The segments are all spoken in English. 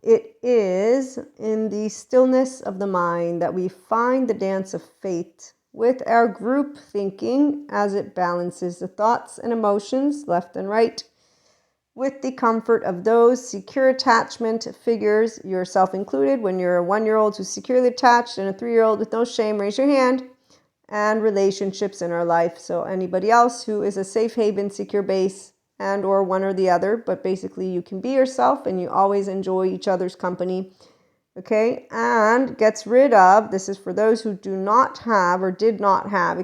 it is in the stillness of the mind that we find the dance of fate with our group thinking as it balances the thoughts and emotions left and right with the comfort of those secure attachment figures, yourself included. When you're a 1-year-old who's securely attached and a 3-year-old with no shame, raise your hand. And relationships in our life. So anybody else who is a safe haven, secure base, and or one or the other, but basically you can be yourself and you always enjoy each other's company. Okay, and gets rid of, this is for those who do not have or did not have,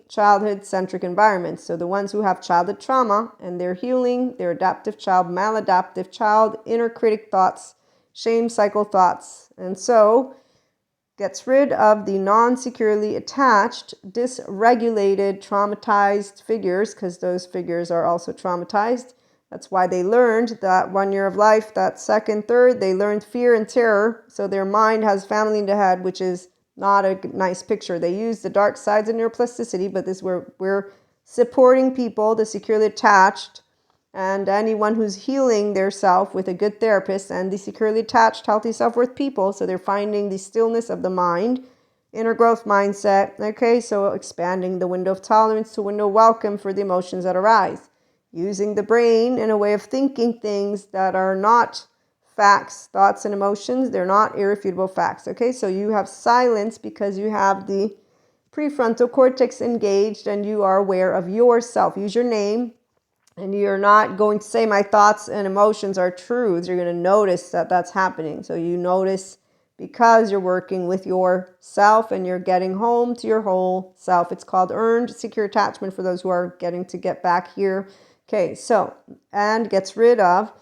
childhood-centric environments. So the ones who have childhood trauma and they're healing, their adaptive child, maladaptive child, inner critic thoughts, shame cycle thoughts. And so gets rid of the non-securely attached, dysregulated, traumatized figures, because those figures are also traumatized. That's why they learned that 1 year of life, that second, third, they learned fear and terror. So their mind has family in the head, which is not a nice picture. They use the dark sides of neuroplasticity, but this is where we're supporting people, the securely attached, and anyone who's healing their self with a good therapist and the securely attached, healthy self-worth people. So they're finding the stillness of the mind, inner growth mindset. Okay, so expanding the window of tolerance to window welcome for the emotions that arise. Using the brain in a way of thinking things that are not facts, thoughts, and emotions. They're not irrefutable facts. Okay, so you have silence because you have the prefrontal cortex engaged and you are aware of yourself. Use your name. And you're not going to say my thoughts and emotions are truths. You're going to notice that that's happening. So you notice because you're working with yourself and you're getting home to your whole self. It's called earned secure attachment for those who are getting to get back here. Okay, so, and gets rid of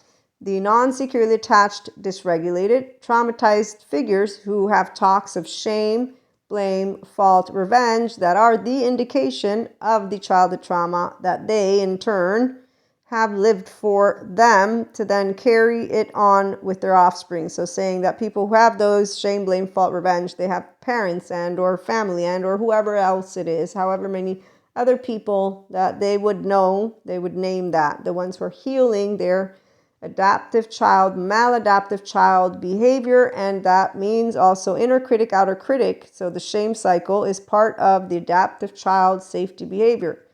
the non-securely attached, dysregulated, traumatized figures who have talks of shame, blame, fault, revenge that are the indication of the childhood trauma that they in turn have lived for them to then carry it on with their offspring. So saying that people who have those shame, blame, fault, revenge, they have parents and or family and or whoever else it is, however many other people that they would know, they would name that. The ones who are healing their adaptive child, maladaptive child behavior, and that means also inner critic, outer critic. So the shame cycle is part of the adaptive child safety behavior.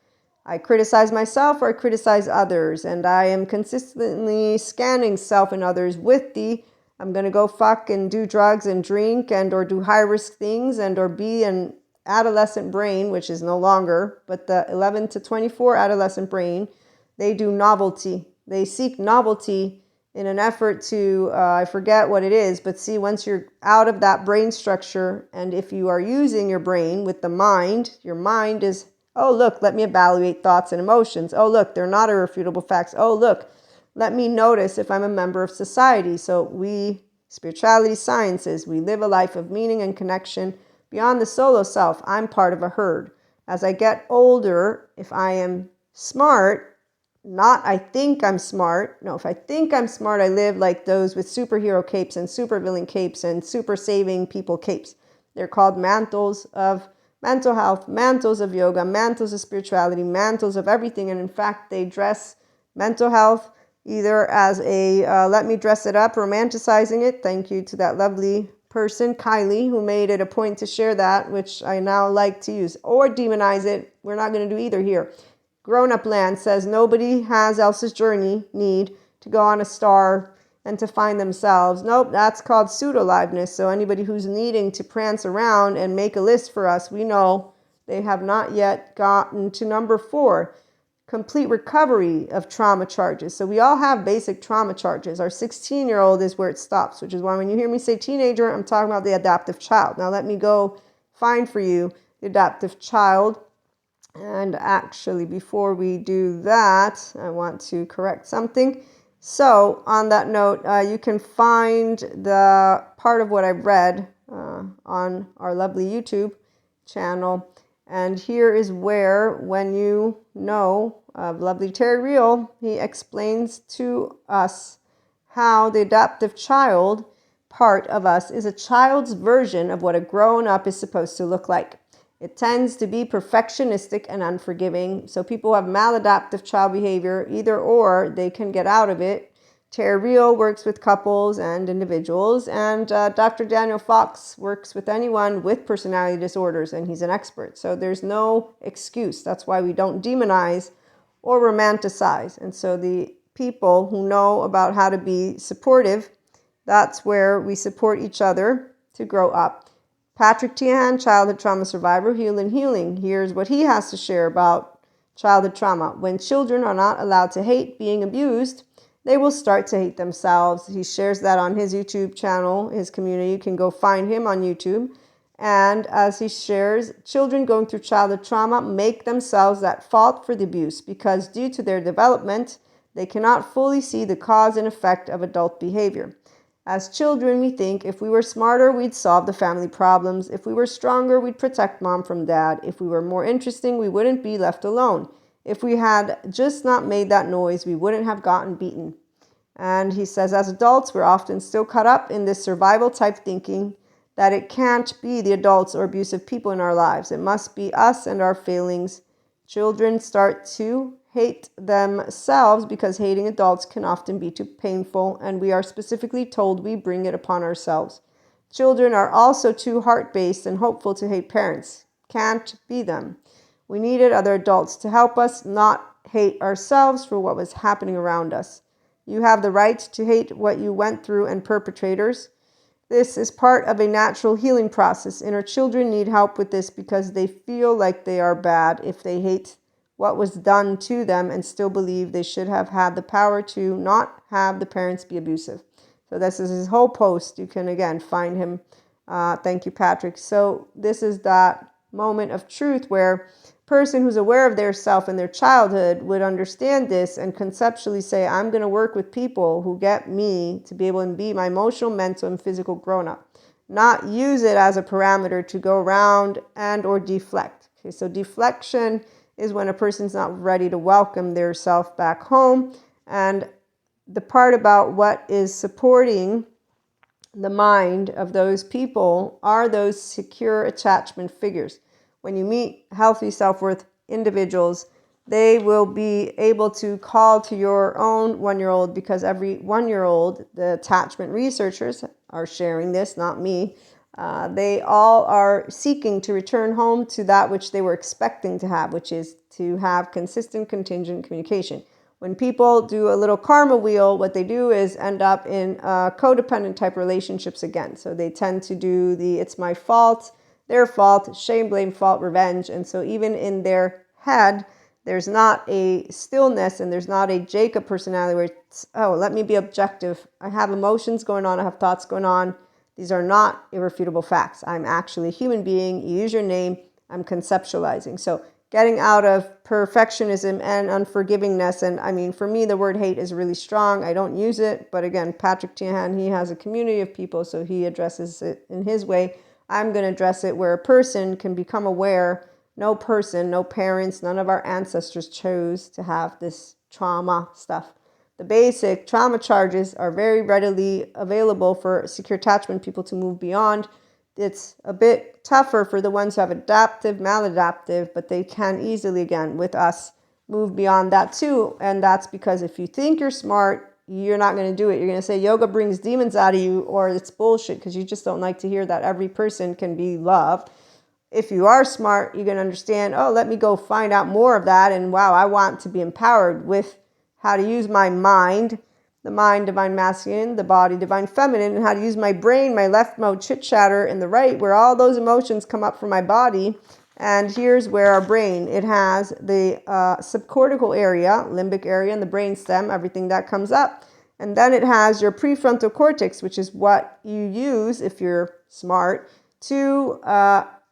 I criticize myself or I criticize others, and I am consistently scanning self and others with the I'm going to go fuck and do drugs and drink and or do high risk things and or be an adolescent brain, which is no longer, but the 11 to 24 adolescent brain, they do novelty. They seek novelty in an effort to, I forget what it is, but see, once you're out of that brain structure, and if you are using your brain with the mind, your mind is, oh, look, let me evaluate thoughts and emotions. Oh, look, they're not irrefutable facts. Oh, look, let me notice if I'm a member of society. So we, spirituality, sciences, we live a life of meaning and connection beyond the solo self. I'm part of a herd. As I get older, if I am smart, not I think I'm smart. No, if I think I'm smart, I live like those with superhero capes and supervillain capes and super saving people capes. They're called mantles of mental health, mantles of yoga, mantles of spirituality, mantles of everything. And in fact, they dress mental health either as a, let me dress it up, romanticizing it. Thank you to that lovely person, Kylie, who made it a point to share that, which I now like to use, or demonize it. We're not going to do either here. Grown-up land says nobody has else's journey need to go on a star and to find themselves. Nope, that's called pseudo-liveness. So anybody who's needing to prance around and make a list for us, we know they have not yet gotten to number 4, complete recovery of trauma charges. So we all have basic trauma charges. Our 16-year-old is where it stops, which is why when you hear me say teenager, I'm talking about the adaptive child. Now let me go find for you the adaptive child. And actually, before we do that, I want to correct something. So on that note, you can find the part of what I read on our lovely YouTube channel. And here is where, when you know of lovely Terry Real, he explains to us how the adaptive child part of us is a child's version of what a grown-up is supposed to look like. It tends to be perfectionistic and unforgiving. So people who have maladaptive child behavior, either or, they can get out of it Terry Real works with couples and individuals, and Dr. Daniel Fox works with anyone with personality disorders, and he's an expert. So there's no excuse. That's why we don't demonize or romanticize. And so the people who know about how to be supportive, that's where we support each other to grow up. Patrick Tiahan, childhood trauma survivor, Healing. Here's what he has to share about childhood trauma. When children are not allowed to hate being abused, they will start to hate themselves. He shares that on his YouTube channel, his community. You can go find him on YouTube. And as he shares, children going through childhood trauma make themselves at fault for the abuse because due to their development, they cannot fully see the cause and effect of adult behavior. As children, we think if we were smarter, we'd solve the family problems. If we were stronger, we'd protect mom from dad. If we were more interesting, we wouldn't be left alone. If we had just not made that noise, we wouldn't have gotten beaten. And he says, as adults, we're often still caught up in this survival type thinking that it can't be the adults or abusive people in our lives. It must be us and our failings. Children start to hate themselves because hating adults can often be too painful, and we are specifically told we bring it upon ourselves. Children are also too heart-based and hopeful to hate parents. Can't be them. We needed other adults to help us not hate ourselves for what was happening around us. You have the right to hate what you went through and perpetrators. This is part of a natural healing process, and our children need help with this because they feel like they are bad if they hate what was done to them and still believe they should have had the power to not have the parents be abusive. So this is his whole post. You can again find him. Thank you, Patrick. So this is that moment of truth where a person who's aware of their self and their childhood would understand this and conceptually say, I'm going to work with people who get me to be able to be my emotional, mental, and physical grown-up. Not use it as a parameter to go around and or deflect. Okay, so deflection is when a person's not ready to welcome their self back home. And the part about what is supporting the mind of those people are those secure attachment figures. When you meet healthy self-worth individuals, they will be able to call to your own 1-year-old because every 1-year-old, the attachment researchers are sharing this, not me. They all are seeking to return home to that which they were expecting to have, which is to have consistent contingent communication. When people do a little karma wheel, what they do is end up in codependent type relationships again. So they tend to do the it's my fault, their fault, shame, blame, fault, revenge. And so even in their head, there's not a stillness and there's not a Jacob personality where it's, oh, let me be objective. I have emotions going on. I have thoughts going on. These are not irrefutable facts. I'm actually a human being. You use your name. I'm conceptualizing. So getting out of perfectionism and unforgivingness. And I mean, for me, the word hate is really strong. I don't use it. But again, Patrick Tiahan, he has a community of people, so he addresses it in his way. I'm going to address it where a person can become aware. No person, no parents, none of our ancestors chose to have this trauma stuff. The basic trauma charges are very readily available for secure attachment people to move beyond. It's a bit tougher for the ones who have adaptive, maladaptive, but they can easily, again, with us, move beyond that too. And that's because if you think you're smart, you're not going to do it. You're going to say yoga brings demons out of you, or it's bullshit because you just don't like to hear that every person can be loved. If you are smart, you're going to understand, oh, let me go find out more of that. And wow, I want to be empowered with how to use my mind, the mind, divine masculine, the body, divine feminine, and how to use my brain, my left mode, chit chatter, and the right, where all those emotions come up from my body. And here's where our brain, it has the subcortical area, limbic area, and the brain stem, everything that comes up. And then it has your prefrontal cortex, which is what you use, if you're smart, to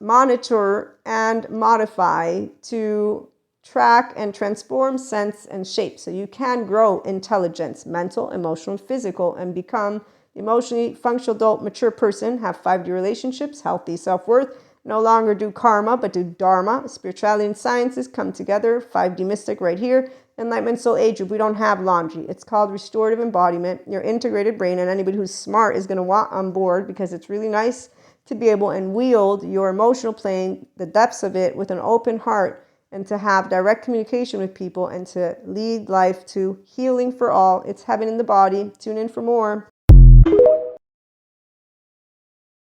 monitor and modify, to track and transform, sense, and shape. So you can grow intelligence, mental, emotional, physical, and become emotionally functional adult, mature person, have 5D relationships, healthy self-worth, no longer do karma, but do dharma. Spirituality and sciences come together, 5D mystic right here. Enlightenment, soul, age group. We don't have laundry. It's called restorative embodiment. Your integrated brain, and anybody who's smart is going to want on board because it's really nice to be able and wield your emotional plane, the depths of it, with an open heart and to have direct communication with people and to lead life to healing for all. It's heaven in the body. Tune in for more.